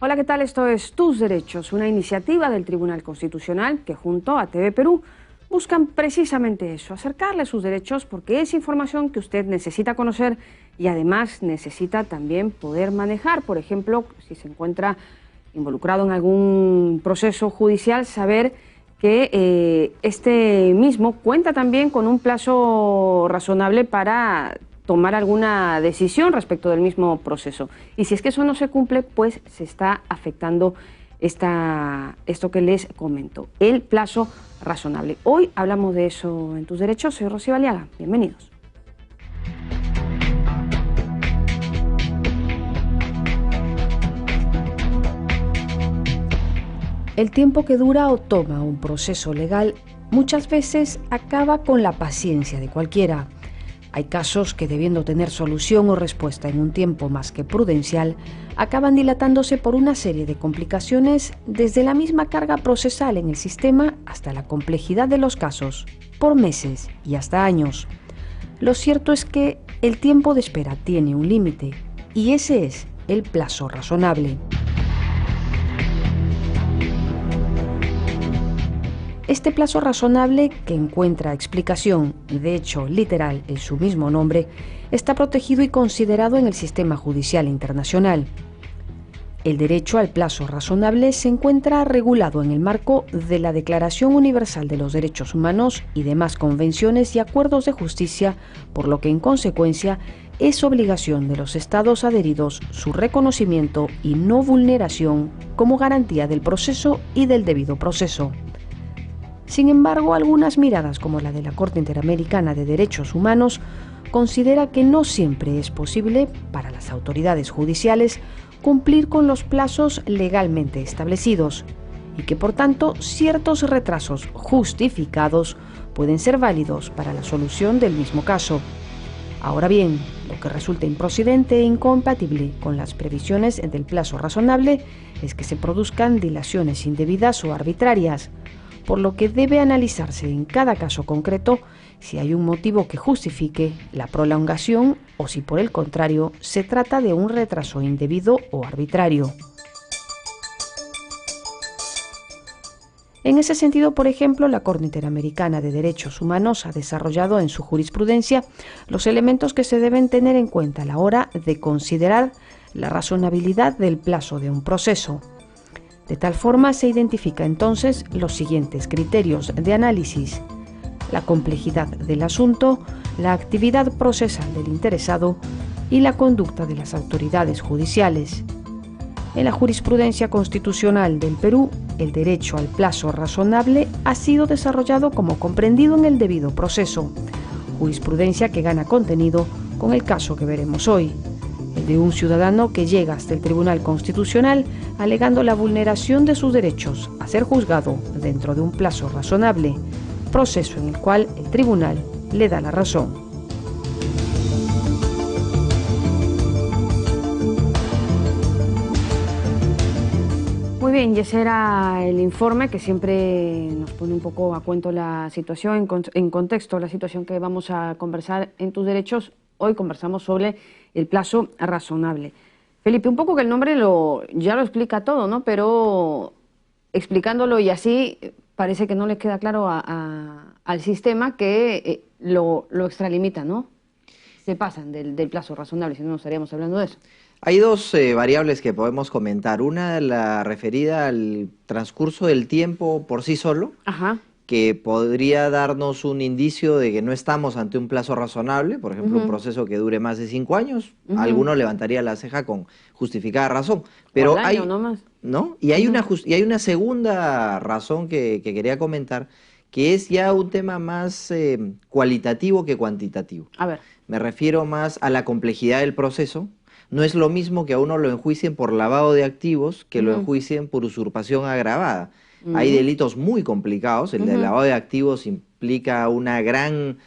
Hola, ¿qué tal? Esto es Tus Derechos, una iniciativa del Tribunal Constitucional que junto a TV Perú buscan precisamente eso, acercarle sus derechos porque es información que usted necesita conocer y además necesita también poder manejar. Por ejemplo, si se encuentra involucrado en algún proceso judicial, saber que este mismo cuenta también con un plazo razonable para tomar alguna decisión respecto del mismo proceso. Y si es que eso no se cumple, pues se está afectando esto que les comento, el plazo razonable. Hoy hablamos de eso en Tus Derechos. Soy Rocío Aliaga. Bienvenidos. El tiempo que dura o toma un proceso legal muchas veces acaba con la paciencia de cualquiera. Hay casos que, debiendo tener solución o respuesta en un tiempo más que prudencial, acaban dilatándose por una serie de complicaciones, desde la misma carga procesal en el sistema hasta la complejidad de los casos, por meses y hasta años. Lo cierto es que el tiempo de espera tiene un límite, y ese es el plazo razonable. Este plazo razonable, que encuentra explicación, de hecho literal en su mismo nombre, está protegido y considerado en el sistema judicial internacional. El derecho al plazo razonable se encuentra regulado en el marco de la Declaración Universal de los Derechos Humanos y demás convenciones y acuerdos de justicia, por lo que en consecuencia es obligación de los Estados adheridos su reconocimiento y no vulneración como garantía del proceso y del debido proceso. Sin embargo, algunas miradas, como la de la Corte Interamericana de Derechos Humanos, considera que no siempre es posible para las autoridades judiciales cumplir con los plazos legalmente establecidos y que, por tanto, ciertos retrasos justificados pueden ser válidos para la solución del mismo caso. Ahora bien, lo que resulta improcedente e incompatible con las previsiones del plazo razonable es que se produzcan dilaciones indebidas o arbitrarias, por lo que debe analizarse en cada caso concreto si hay un motivo que justifique la prolongación o si por el contrario se trata de un retraso indebido o arbitrario. En ese sentido, por ejemplo, la Corte Interamericana de Derechos Humanos ha desarrollado en su jurisprudencia los elementos que se deben tener en cuenta a la hora de considerar la razonabilidad del plazo de un proceso. De tal forma se identifica entonces los siguientes criterios de análisis: la complejidad del asunto, la actividad procesal del interesado y la conducta de las autoridades judiciales. En la jurisprudencia constitucional del Perú, el derecho al plazo razonable ha sido desarrollado como comprendido en el debido proceso, jurisprudencia que gana contenido con el caso que veremos hoy, el de un ciudadano que llega hasta el Tribunal Constitucional alegando la vulneración de sus derechos a ser juzgado dentro de un plazo razonable, proceso en el cual el tribunal le da la razón. Muy bien, y ese era el informe que siempre nos pone un poco a cuento la situación, en contexto, la situación que vamos a conversar en Tus Derechos. Hoy conversamos sobre el plazo razonable. Felipe, un poco que el nombre ya lo explica todo, ¿no? Pero explicándolo y así parece que no le queda claro al sistema que lo extralimita, ¿no? Se pasan del plazo razonable, si no estaríamos hablando de eso. Hay dos variables que podemos comentar. Una, la referida al transcurso del tiempo por sí solo, Ajá, que podría darnos un indicio de que no estamos ante un plazo razonable, por ejemplo, un proceso que dure más de 5 años, alguno levantaría la ceja con justificada razón. Pero o al año, no más. ¿no? Y hay una segunda razón que quería comentar, que es ya un tema más cualitativo que cuantitativo. A ver. Me refiero más a la complejidad del proceso. No es lo mismo que a uno lo enjuicien por lavado de activos que lo enjuicien por usurpación agravada. Hay delitos muy complicados. El de lavado de activos implica una gran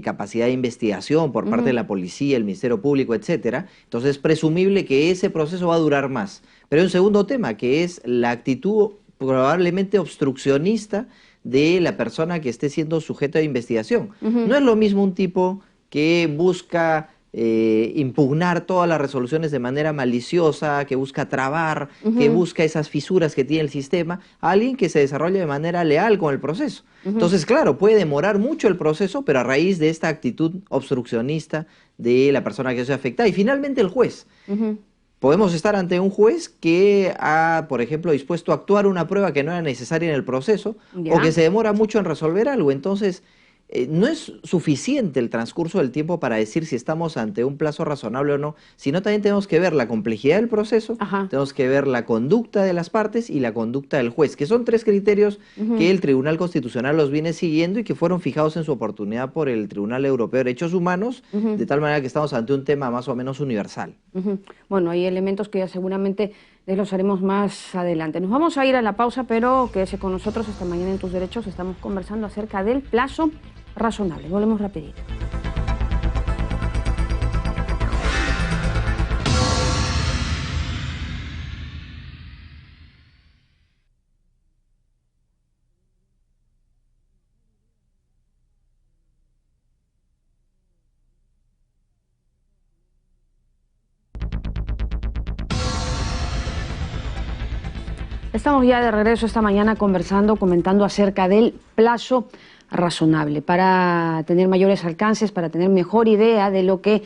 capacidad de investigación por parte de la policía, el Ministerio Público, etcétera. Entonces es presumible que ese proceso va a durar más. Pero hay un segundo tema, que es la actitud probablemente obstruccionista de la persona que esté siendo sujeto de investigación. No es lo mismo un tipo que busca impugnar todas las resoluciones de manera maliciosa, que busca trabar, que busca esas fisuras que tiene el sistema, a alguien que se desarrolla de manera leal con el proceso. Entonces, claro, puede demorar mucho el proceso, pero a raíz de esta actitud obstruccionista de la persona que se afecta. Y finalmente el juez. Podemos estar ante un juez que ha, por ejemplo, dispuesto a actuar una prueba que no era necesaria en el proceso, o que se demora mucho en resolver algo. Entonces, no es suficiente el transcurso del tiempo para decir si estamos ante un plazo razonable o no, sino también tenemos que ver la complejidad del proceso, tenemos que ver la conducta de las partes y la conducta del juez, que son tres criterios que el Tribunal Constitucional los viene siguiendo y que fueron fijados en su oportunidad por el Tribunal Europeo de Derechos Humanos, de tal manera que estamos ante un tema más o menos universal. Bueno, hay elementos que ya seguramente desglosaremos más adelante. Nos vamos a ir a la pausa, pero quédese con nosotros esta mañana en Tus Derechos. Estamos conversando acerca del plazo razonable. Volvemos rapidito. Estamos ya de regreso esta mañana comentando acerca del plazo razonable, para tener mayores alcances, para tener mejor idea de lo que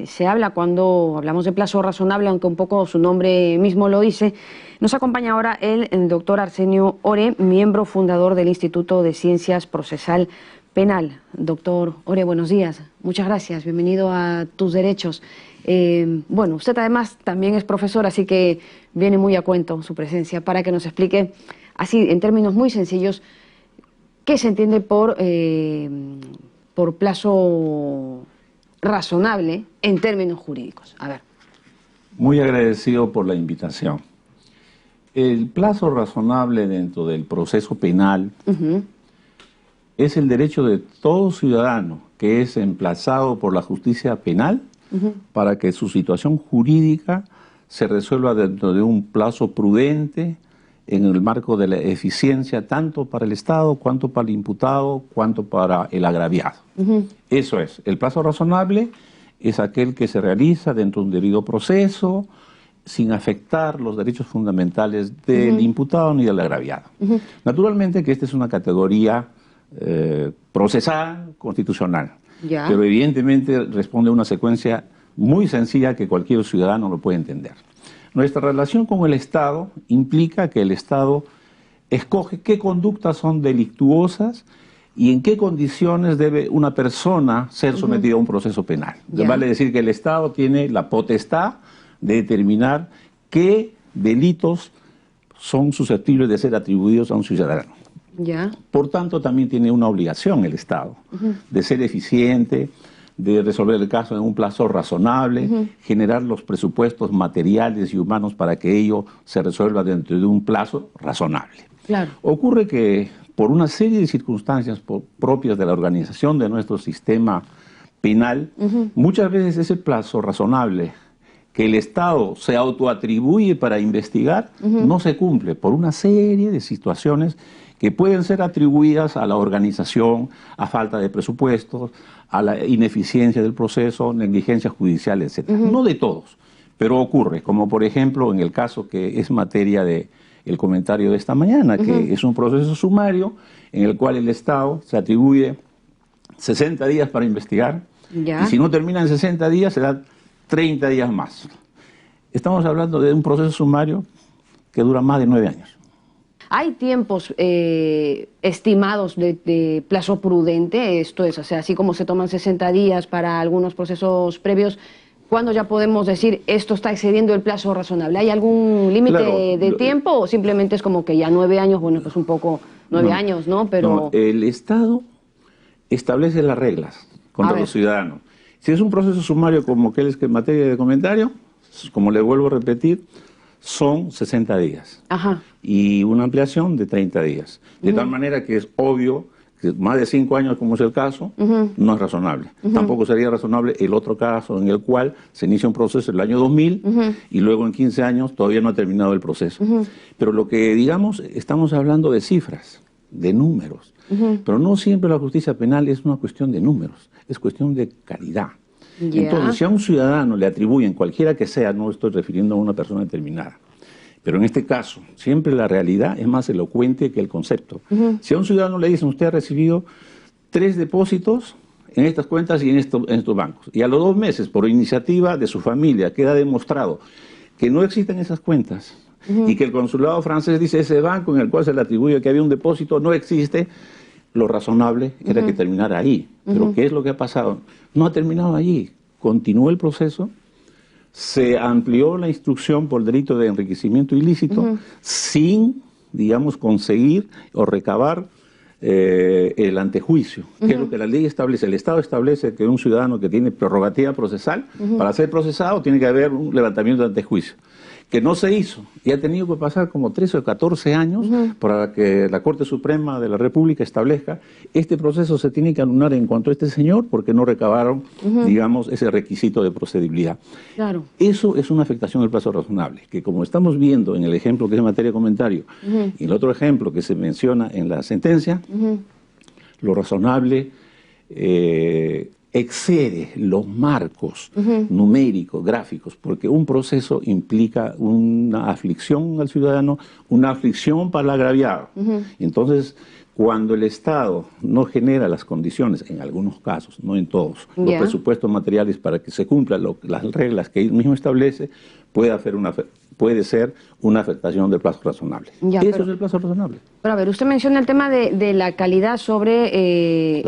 se habla cuando hablamos de plazo razonable, aunque un poco su nombre mismo lo dice. Nos acompaña ahora el doctor Arsenio Ore, miembro fundador del Instituto de Ciencias Procesal Penal. Doctor Ore, buenos días. Muchas gracias. Bienvenido a Tus Derechos. Bueno, usted además también es profesor, así que viene muy a cuento su presencia para que nos explique, así en términos muy sencillos, qué se entiende por plazo razonable en términos jurídicos. A ver. Muy agradecido por la invitación. El plazo razonable dentro del proceso penal es el derecho de todo ciudadano que es emplazado por la justicia penal para que su situación jurídica se resuelva dentro de un plazo prudente, en el marco de la eficiencia tanto para el Estado, cuanto para el imputado, cuanto para el agraviado. Eso es, el plazo razonable es aquel que se realiza dentro de un debido proceso, sin afectar los derechos fundamentales del imputado ni del agraviado. Naturalmente que esta es una categoría procesal, constitucional, pero evidentemente responde a una secuencia muy sencilla que cualquier ciudadano lo puede entender. Nuestra relación con el Estado implica que el Estado escoge qué conductas son delictuosas y en qué condiciones debe una persona ser sometida a un proceso penal. Vale decir que el Estado tiene la potestad de determinar qué delitos son susceptibles de ser atribuidos a un ciudadano. Por tanto, también tiene una obligación el Estado de ser eficiente, de resolver el caso en un plazo razonable, generar los presupuestos materiales y humanos para que ello se resuelva dentro de un plazo razonable. Ocurre que por una serie de circunstancias propias de la organización de nuestro sistema penal, muchas veces ese plazo razonable que el Estado se autoatribuye para investigar no se cumple por una serie de situaciones que pueden ser atribuidas a la organización, a falta de presupuestos, a la ineficiencia del proceso, negligencia judicial, etc. No de todos, pero ocurre, como por ejemplo en el caso que es materia del comentario de esta mañana, que es un proceso sumario en el cual el Estado se atribuye 60 días para investigar, y si no termina en 60 días se da 30 días más. Estamos hablando de un proceso sumario que dura más de 9 años. ¿Hay tiempos estimados de plazo prudente? Esto es, o sea, así como se toman 60 días para algunos procesos previos, ¿cuándo ya podemos decir esto está excediendo el plazo razonable? ¿Hay algún límite de tiempo o simplemente es como que ya 9 años, bueno, pues un poco 9 años, ¿no? Pero no, el Estado establece las reglas contra los ciudadanos. Si es un proceso sumario como aquel es que en materia de comentario, como le vuelvo a repetir, son 60 días y una ampliación de 30 días. De tal manera que es obvio que más de 5 años, como es el caso, no es razonable. Tampoco sería razonable el otro caso en el cual se inicia un proceso en el año 2000 y luego en 15 años todavía no ha terminado el proceso. Pero lo que digamos, estamos hablando de cifras, de números. Pero no siempre la justicia penal es una cuestión de números, es cuestión de calidad. Ya. Entonces, si a un ciudadano le atribuyen, cualquiera que sea, no estoy refiriendo a una persona determinada, pero en este caso, siempre la realidad es más elocuente que el concepto. Si a un ciudadano le dicen, usted ha recibido 3 depósitos en estas cuentas y en estos bancos, y a los 2 meses, por iniciativa de su familia, queda demostrado que no existen esas cuentas, y que el consulado francés dice, ese banco en el cual se le atribuye que había un depósito no existe, lo razonable era que terminara ahí. Pero ¿qué es lo que ha pasado? No ha terminado allí. Continuó el proceso, se amplió la instrucción por delito de enriquecimiento ilícito sin, digamos, conseguir o recabar el antejuicio, que es lo que la ley establece. El Estado establece que un ciudadano que tiene prerrogativa procesal, para ser procesado tiene que haber un levantamiento de antejuicio, que no se hizo, y ha tenido que pasar como 13 o 14 años para que la Corte Suprema de la República establezca este proceso se tiene que anular en cuanto a este señor porque no recabaron, digamos, ese requisito de procedibilidad. Claro. Eso es una afectación del plazo razonable, que como estamos viendo en el ejemplo que es materia de comentario, y el otro ejemplo que se menciona en la sentencia, lo razonable excede los marcos numéricos, gráficos, porque un proceso implica una aflicción al ciudadano, una aflicción para el agraviado. Entonces, cuando el Estado no genera las condiciones, en algunos casos, no en todos, los presupuestos materiales para que se cumplan las reglas que él mismo establece, puede ser una afectación del plazo razonable. Eso es el plazo razonable. Pero a ver, usted menciona el tema de la calidad sobre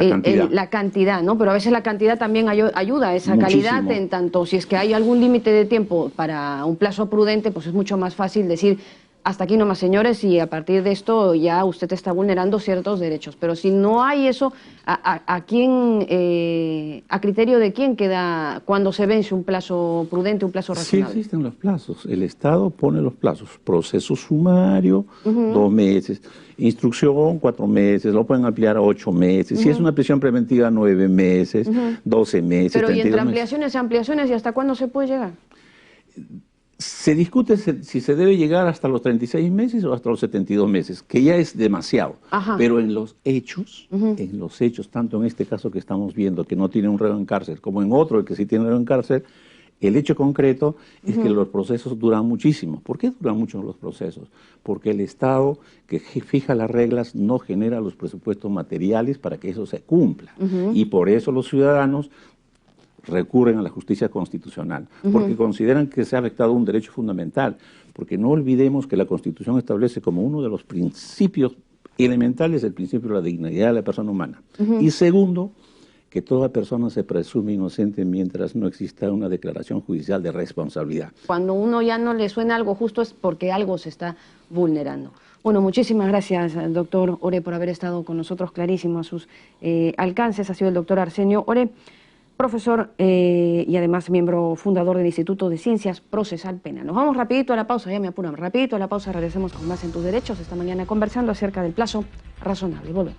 la cantidad, ¿no? Pero a veces la cantidad también ayuda a esa calidad, en tanto si es que hay algún límite de tiempo para un plazo prudente, pues es mucho más fácil decir hasta aquí nomás, señores, y a partir de esto ya usted está vulnerando ciertos derechos. Pero si no hay eso, ¿a criterio de quién queda cuando se vence un plazo prudente, un plazo razonable? Sí existen los plazos. El Estado pone los plazos. Proceso sumario, 2 meses. Instrucción, 4 meses. Lo pueden ampliar a 8 meses. Si es una prisión preventiva, 9 meses, 12 meses. Pero ¿y entre ampliaciones y ampliaciones, y hasta cuándo se puede llegar? Se discute si se debe llegar hasta los 36 meses o hasta los 72 meses, que ya es demasiado. Pero en los hechos, tanto en este caso que estamos viendo, que no tiene un reo en cárcel, como en otro que sí tiene reo en cárcel, el hecho concreto es que los procesos duran muchísimo. ¿Por qué duran mucho los procesos? Porque el Estado que fija las reglas no genera los presupuestos materiales para que eso se cumpla. Y por eso los ciudadanos recurren a la justicia constitucional, porque consideran que se ha afectado un derecho fundamental, porque no olvidemos que la Constitución establece como uno de los principios elementales el principio de la dignidad de la persona humana. Y segundo, que toda persona se presume inocente mientras no exista una declaración judicial de responsabilidad. Cuando uno ya no le suena algo justo es porque algo se está vulnerando. Bueno, muchísimas gracias, doctor Oré, por haber estado con nosotros, clarísimo a sus alcances. Ha sido el doctor Arsenio Oré, profesor y además miembro fundador del Instituto de Ciencias Procesal Penal. Nos vamos rapidito a la pausa, ya me apuran, rapidito a la pausa, regresemos con más en Tus Derechos, esta mañana conversando acerca del plazo razonable. Volvemos.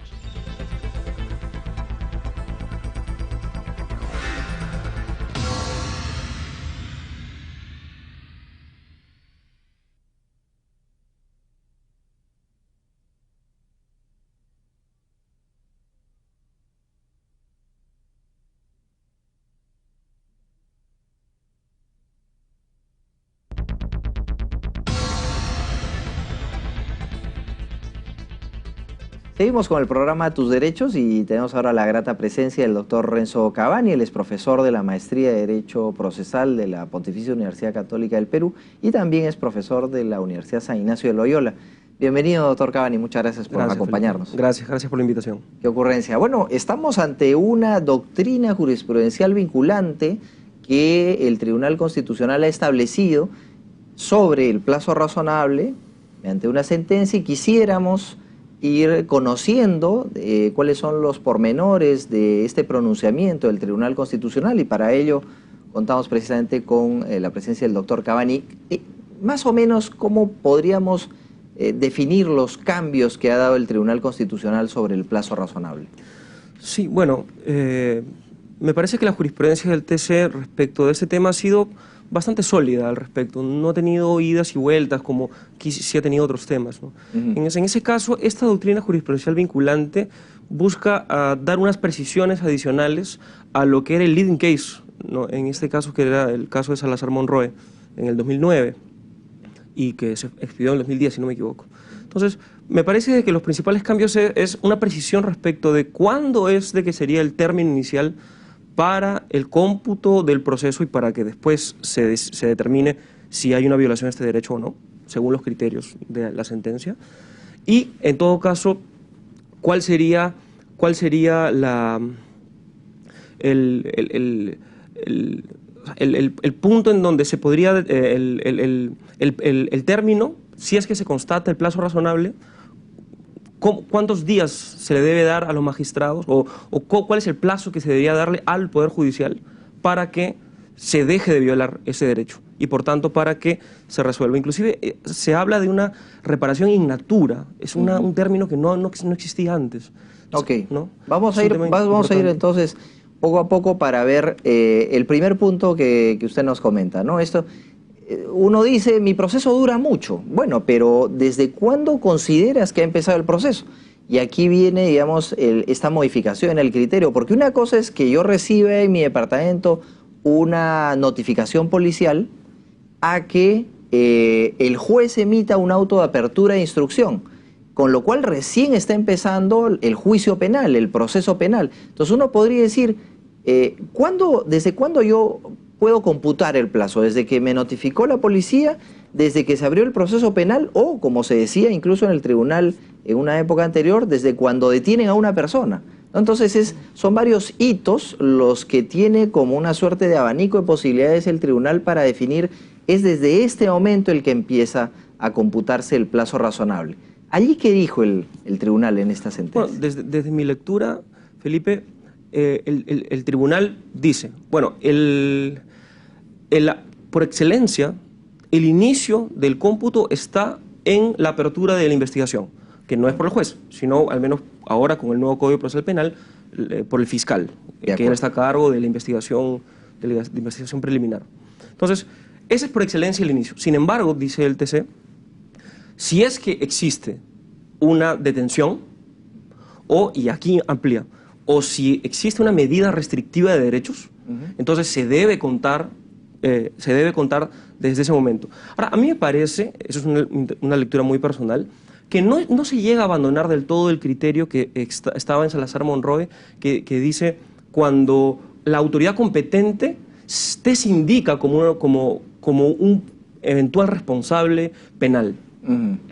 Seguimos con el programa Tus Derechos y tenemos ahora la grata presencia del doctor Renzo Cavani. Él es profesor de la Maestría de Derecho Procesal de la Pontificia Universidad Católica del Perú y también es profesor de la Universidad San Ignacio de Loyola. Bienvenido, doctor Cavani, muchas gracias por acompañarnos. Gracias por la invitación. Qué ocurrencia. Bueno, estamos ante una doctrina jurisprudencial vinculante que el Tribunal Constitucional ha establecido sobre el plazo razonable mediante una sentencia y quisiéramos ir conociendo cuáles son los pormenores de este pronunciamiento del Tribunal Constitucional y para ello contamos precisamente con la presencia del doctor Cavani. Más o menos, ¿cómo podríamos definir los cambios que ha dado el Tribunal Constitucional sobre el plazo razonable? Sí, bueno, me parece que la jurisprudencia del TC respecto de este tema ha sido bastante sólida al respecto, no ha tenido idas y vueltas como sí ha tenido otros temas, ¿no? En ese caso, esta doctrina jurisprudencial vinculante busca dar unas precisiones adicionales a lo que era el leading case ¿no? En este caso, que era el caso de Salazar Monroe, en el 2009, y que se expidió en el 2010, si no me equivoco. Entonces, me parece que los principales cambios es una precisión respecto de cuándo es de que sería el término inicial para el cómputo del proceso y para que después se determine si hay una violación de este derecho o no, según los criterios de la sentencia. Y, en todo caso, cuál sería el punto en donde se podría, el término, si es que se constata el plazo razonable, cuántos días se le debe dar a los magistrados o cuál es el plazo que se debería darle al Poder Judicial para que se deje de violar ese derecho y por tanto para que se resuelva. Inclusive se habla de una reparación in natura, es un término que no existía antes. Ok, ¿no? Vamos a ir entonces poco a poco para ver el primer punto que usted nos comenta, ¿no? Uno dice, mi proceso dura mucho. Bueno, pero ¿desde cuándo consideras que ha empezado el proceso? Y aquí viene, digamos, esta modificación en el criterio, porque una cosa es que yo reciba en mi departamento una notificación policial a que el juez emita un auto de apertura de instrucción, con lo cual recién está empezando el juicio penal, el proceso penal. Entonces uno podría decir, ¿desde cuándo yo puedo computar el plazo? ¿Desde que me notificó la policía? ¿Desde que se abrió el proceso penal? O, como se decía incluso en el tribunal en una época anterior, desde cuando detienen a una persona, ¿no? Entonces son varios hitos los que tiene como una suerte de abanico de posibilidades el tribunal para definir, es desde este momento el que empieza a computarse el plazo razonable. ¿Allí qué dijo el tribunal en esta sentencia? Bueno, desde mi lectura, Felipe, el tribunal dice, bueno, por excelencia, el inicio del cómputo está en la apertura de la investigación, que no es por el juez, sino al menos ahora con el nuevo Código Procesal Penal, por el fiscal, que él está a cargo de la investigación, preliminar. Entonces, ese es por excelencia el inicio. Sin embargo, dice el TC, si es que existe una detención, y aquí amplía, o si existe una medida restrictiva de derechos, entonces se debe contar desde ese momento. Ahora, a mí me parece, eso es una lectura muy personal, que no se llega a abandonar del todo el criterio que estaba en Salazar Monroe, que dice cuando la autoridad competente te indica como un eventual responsable penal,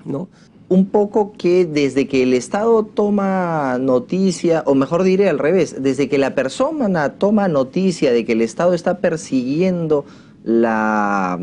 ¿no? Un poco que desde que el Estado toma noticia, o mejor diré al revés, desde que la persona toma noticia de que el Estado está persiguiendo la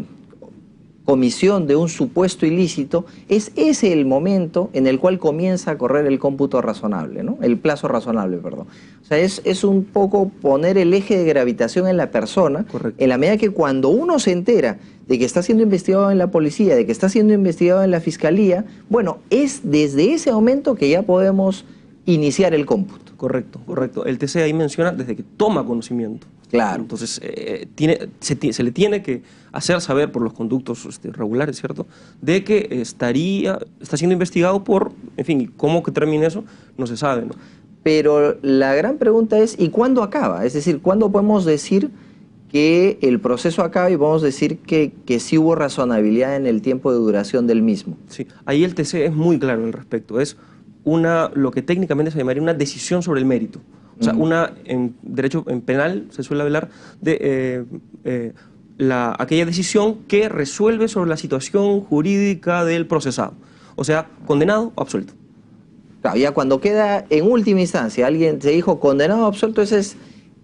comisión de un supuesto ilícito, es ese el momento en el cual comienza a correr el cómputo razonable, ¿no? El plazo razonable, perdón. O sea, es un poco poner el eje de gravitación en la persona. Correcto. En la medida que cuando uno se entera de que está siendo investigado en la policía, de que está siendo investigado en la fiscalía, bueno, es desde ese momento que ya podemos iniciar el cómputo. Correcto, correcto. El TC ahí menciona desde que toma conocimiento. Claro. Entonces, se le tiene que hacer saber por los conductos regulares, ¿cierto?, de que está siendo investigado por, en fin, cómo que termine eso, no se sabe, ¿no? Pero la gran pregunta es, ¿y cuándo acaba? Es decir, ¿cuándo podemos decir que el proceso acaba y podemos decir que sí hubo razonabilidad en el tiempo de duración del mismo? Sí, ahí el TC es muy claro al respecto. Es lo que técnicamente se llamaría una decisión sobre el mérito. O sea, en derecho penal se suele hablar de aquella decisión que resuelve sobre la situación jurídica del procesado. O sea, condenado o absuelto. Claro, ya cuando queda en última instancia, alguien se dijo condenado o absuelto, ese es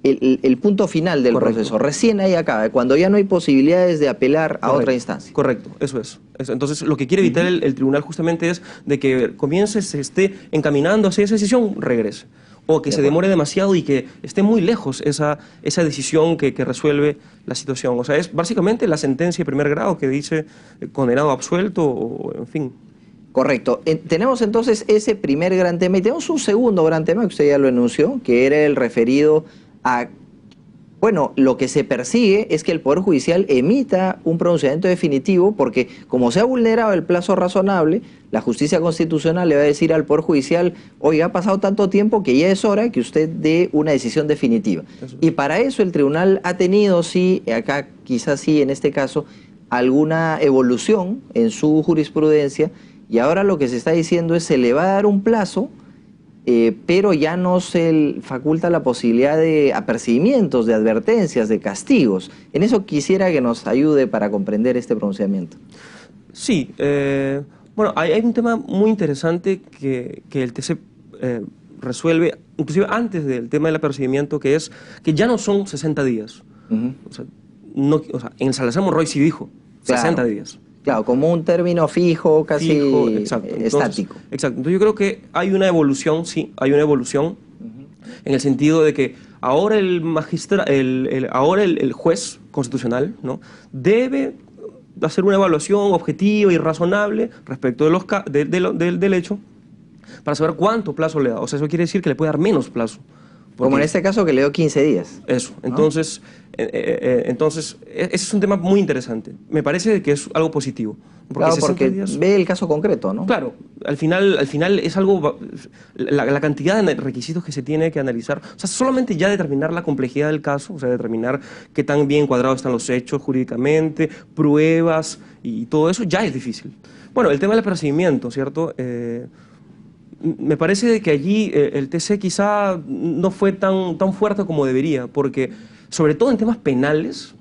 el punto final del proceso. Recién ahí acaba, cuando ya no hay posibilidades de apelar a otra instancia. Correcto, eso es. Entonces, lo que quiere evitar el tribunal justamente es de que se esté encaminando hacia esa decisión, regrese. O que se demore demasiado y que esté muy lejos esa decisión que resuelve la situación. O sea, es básicamente la sentencia de primer grado que dice condenado o absuelto, o en fin. Correcto. Tenemos entonces ese primer gran tema y tenemos un segundo gran tema que usted ya lo enunció, que era el referido a Bueno, lo que se persigue es que el Poder Judicial emita un pronunciamiento definitivo porque como se ha vulnerado el plazo razonable, la justicia constitucional le va a decir al Poder Judicial, oiga, ha pasado tanto tiempo que ya es hora que usted dé una decisión definitiva. Y para eso el tribunal ha tenido, sí, acá quizás sí, en este caso, alguna evolución en su jurisprudencia y ahora lo que se está diciendo es se le va a dar un plazo, pero ya no se faculta la posibilidad de apercibimientos, de advertencias, de castigos. En eso quisiera que nos ayude para comprender este pronunciamiento. Sí, bueno, hay un tema muy interesante que el TC resuelve, inclusive antes del tema del apercibimiento, que es que ya no son 60 días. O sea, en Salazar Monroy sí dijo 60 días. Claro, como un término fijo, casi exacto. estático. Exacto. Entonces yo creo que hay una evolución, sí, hay una evolución en el sentido de que ahora el juez constitucional, ¿no?, debe hacer una evaluación objetiva y razonable respecto del hecho para saber cuánto plazo le da. O sea, eso quiere decir que le puede dar menos plazo. Como en este caso que le dio 15 días. Eso. Entonces, ese es un tema muy interesante. Me parece que es algo positivo. Claro, porque ve el caso concreto, ¿no? Claro. Al final es algo... La cantidad de requisitos que se tiene que analizar. O sea, solamente ya determinar la complejidad del caso, o sea, determinar qué tan bien cuadrados están los hechos jurídicamente, pruebas y todo eso, ya es difícil. Bueno, el tema del apercibimiento, ¿cierto? Me parece que allí el TC quizá no fue tan fuerte como debería, porque sobre todo en temas penales,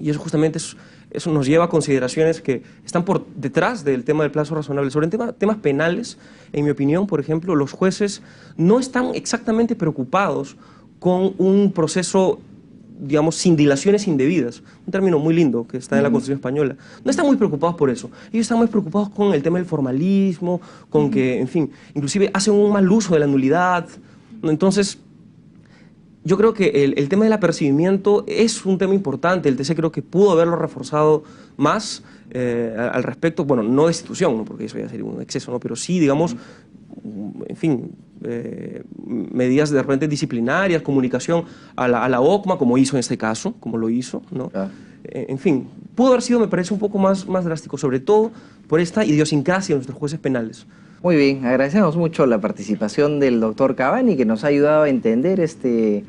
y eso justamente eso nos lleva a consideraciones que están por detrás del tema del plazo razonable. Sobre temas penales, en mi opinión, por ejemplo, los jueces no están exactamente preocupados con un proceso, digamos, sin dilaciones indebidas, un término muy lindo que está en la Constitución española. No están muy preocupados por eso. Ellos están muy preocupados con el tema del formalismo, con que, en fin, inclusive hacen un mal uso de la nulidad. Entonces, yo creo que el tema del apercibimiento es un tema importante. El TC creo que pudo haberlo reforzado más al respecto. Bueno, no destitución, ¿no?, porque eso ya sería un exceso, ¿no?, pero sí, digamos, en fin, medidas de repente disciplinarias, comunicación a la OCMA, como hizo en este caso, como lo hizo, ¿no? En fin, pudo haber sido, me parece, un poco más drástico, sobre todo por esta idiosincrasia de nuestros jueces penales. Muy bien, agradecemos mucho la participación del doctor Cavani, que nos ha ayudado a entender este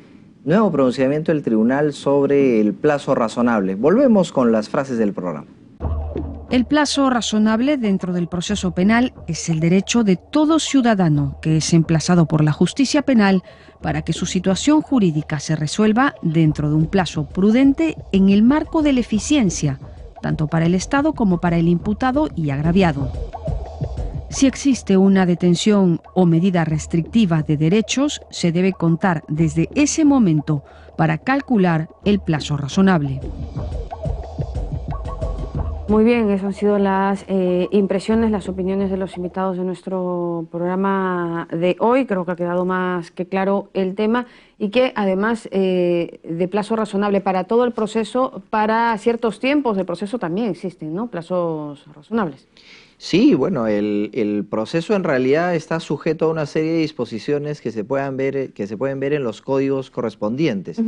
nuevo pronunciamiento del tribunal sobre el plazo razonable. Volvemos con las frases del programa. El plazo razonable dentro del proceso penal es el derecho de todo ciudadano que es emplazado por la justicia penal para que su situación jurídica se resuelva dentro de un plazo prudente en el marco de la eficiencia, tanto para el Estado como para el imputado y agraviado. Si existe una detención o medida restrictiva de derechos, se debe contar desde ese momento para calcular el plazo razonable. Muy bien, esas han sido las impresiones, las opiniones de los invitados de nuestro programa de hoy. Creo que ha quedado más que claro el tema y que además de plazo razonable para todo el proceso, para ciertos tiempos del proceso también existen, ¿no?, plazos razonables. Sí, bueno, el proceso en realidad está sujeto a una serie de disposiciones que se pueden ver en los códigos correspondientes.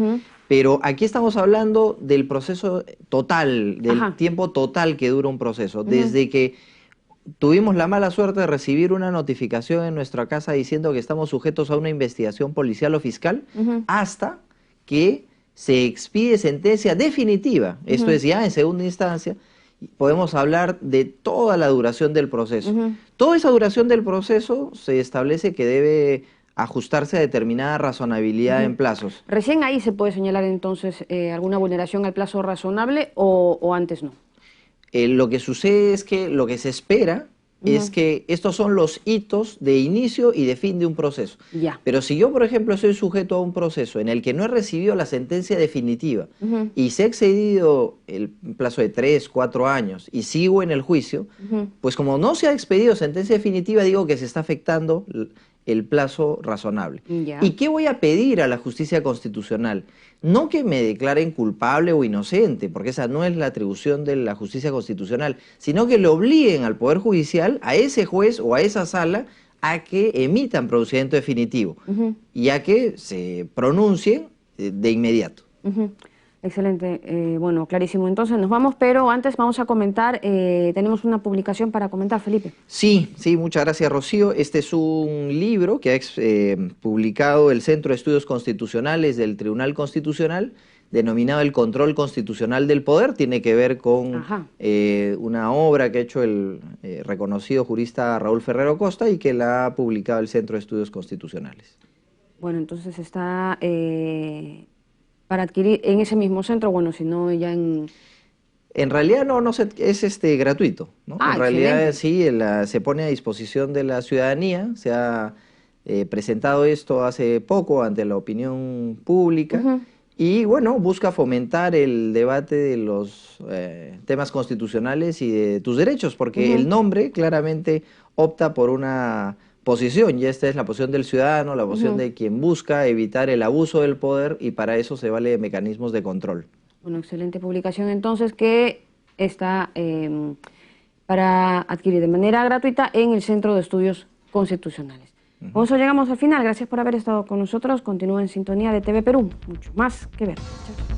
Pero aquí estamos hablando del proceso total, del tiempo total que dura un proceso. Desde que tuvimos la mala suerte de recibir una notificación en nuestra casa diciendo que estamos sujetos a una investigación policial o fiscal, hasta que se expide sentencia definitiva, esto es ya en segunda instancia, podemos hablar de toda la duración del proceso. Toda esa duración del proceso se establece que debe ajustarse a determinada razonabilidad en plazos. ¿Recién ahí se puede señalar entonces alguna vulneración al plazo razonable o antes no? Lo que sucede es que lo que se espera es que estos son los hitos de inicio y de fin de un proceso. Pero si yo, por ejemplo, soy sujeto a un proceso en el que no he recibido la sentencia definitiva y se ha excedido el plazo de 3, 4 años y sigo en el juicio, pues como no se ha expedido sentencia definitiva, digo que se está afectando el plazo razonable. ¿Y qué voy a pedir a la justicia constitucional? No que me declaren culpable o inocente, porque esa no es la atribución de la justicia constitucional, sino que le obliguen al Poder Judicial, a ese juez o a esa sala, a que emitan pronunciamiento definitivo y a que se pronuncien de inmediato. Excelente, bueno, clarísimo. Entonces nos vamos, pero antes vamos a comentar, tenemos una publicación para comentar, Felipe. Sí, muchas gracias, Rocío. Este es un libro que ha publicado el Centro de Estudios Constitucionales del Tribunal Constitucional, denominado El Control Constitucional del Poder. Tiene que ver con una obra que ha hecho el reconocido jurista Raúl Ferrero Costa y que la ha publicado el Centro de Estudios Constitucionales. Bueno, entonces está para adquirir en ese mismo centro, bueno, si no ya en... En realidad no es gratuito, ¿no? En realidad sí, se pone a disposición de la ciudadanía, se ha presentado esto hace poco ante la opinión pública y bueno, busca fomentar el debate de los temas constitucionales y de tus derechos, porque el nombre claramente opta por una posición, y esta es la posición del ciudadano, la posición de quien busca evitar el abuso del poder, y para eso se vale de mecanismos de control. Bueno, excelente publicación entonces que está para adquirir de manera gratuita en el Centro de Estudios Constitucionales. Con eso llegamos al final. Gracias por haber estado con nosotros. Continúa en sintonía de TV Perú. Mucho más que ver. Chao.